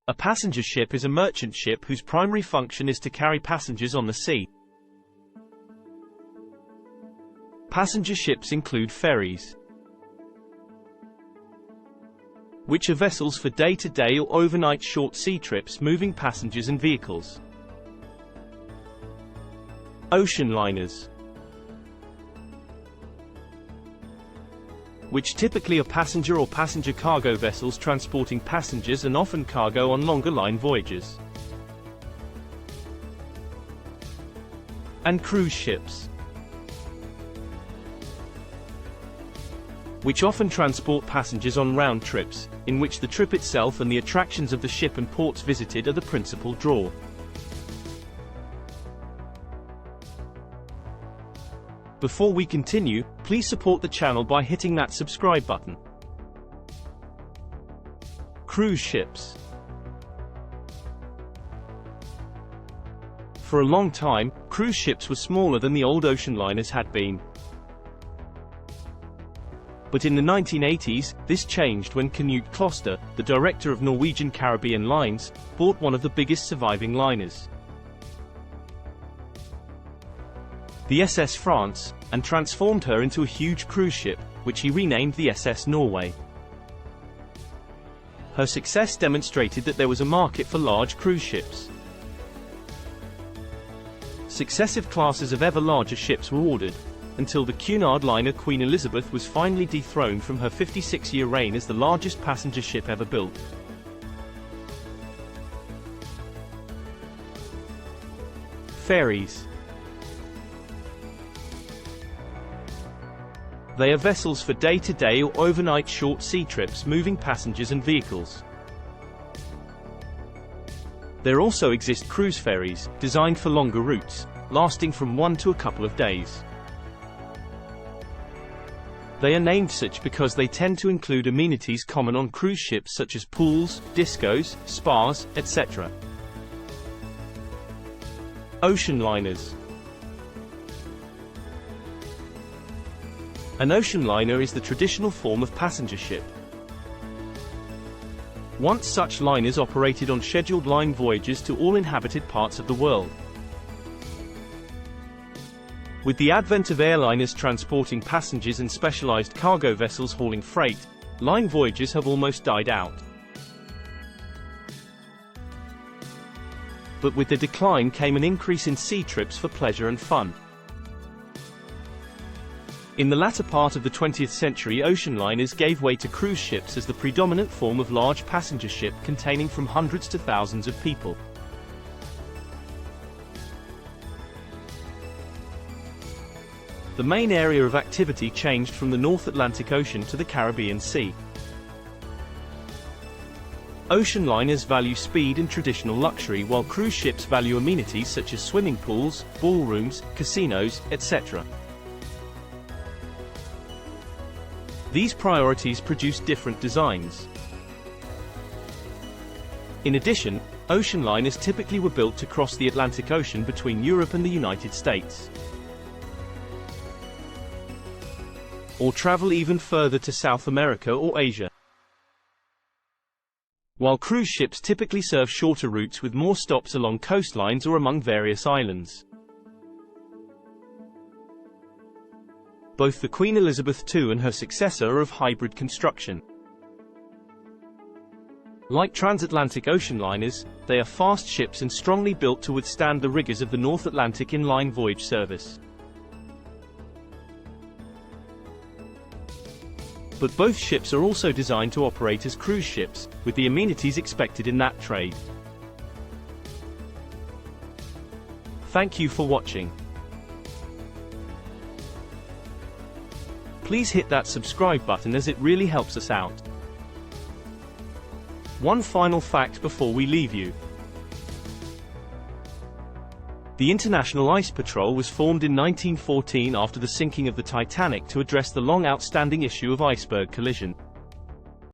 A passenger ship is a merchant ship whose primary function is to carry passengers on the sea. Passenger ships include ferries, which are vessels for day-to-day or overnight short sea trips moving passengers and vehicles. Ocean liners, which typically are passenger or passenger cargo vessels transporting passengers and often cargo on longer line voyages. And cruise ships, which often transport passengers on round trips, in which the trip itself and the attractions of the ship and ports visited are the principal draw. Before we continue, please support the channel by hitting that subscribe button. Cruise ships. For a long time, cruise ships were smaller than the old ocean liners had been. But in the 1980s, this changed when Knut Kloster, the director of Norwegian Caribbean Lines, bought one of the biggest surviving liners, the SS France, and transformed her into a huge cruise ship, which he renamed the SS Norway. Her success demonstrated that there was a market for large cruise ships. Successive classes of ever larger ships were ordered, until the Cunard liner Queen Elizabeth was finally dethroned from her 56-year reign as the largest passenger ship ever built. Ferries. They are vessels for day-to-day or overnight short sea trips moving passengers and vehicles. There also exist cruise ferries, designed for longer routes, lasting from 1 to a couple of days. They are named such because they tend to include amenities common on cruise ships such as pools, discos, spas, etc. Ocean liners. An ocean liner is the traditional form of passenger ship. Once such liners operated on scheduled line voyages to all inhabited parts of the world. With the advent of airliners transporting passengers and specialized cargo vessels hauling freight, line voyages have almost died out. But with the decline came an increase in sea trips for pleasure and fun. In the latter part of the 20th century, ocean liners gave way to cruise ships as the predominant form of large passenger ship containing from hundreds to thousands of people. The main area of activity changed from the North Atlantic Ocean to the Caribbean Sea. Ocean liners value speed and traditional luxury, while cruise ships value amenities such as swimming pools, ballrooms, casinos, etc. These priorities produce different designs. In addition, ocean liners typically were built to cross the Atlantic Ocean between Europe and the United States, or travel even further to South America or Asia. While cruise ships typically serve shorter routes with more stops along coastlines or among various islands. Both the Queen Elizabeth II and her successor are of hybrid construction. Like transatlantic ocean liners, they are fast ships and strongly built to withstand the rigors of the North Atlantic in-line voyage service. But both ships are also designed to operate as cruise ships, with the amenities expected in that trade. Thank you for watching. Please hit that subscribe button as it really helps us out. One final fact before we leave you. The International Ice Patrol was formed in 1914 after the sinking of the Titanic to address the long outstanding issue of iceberg collision.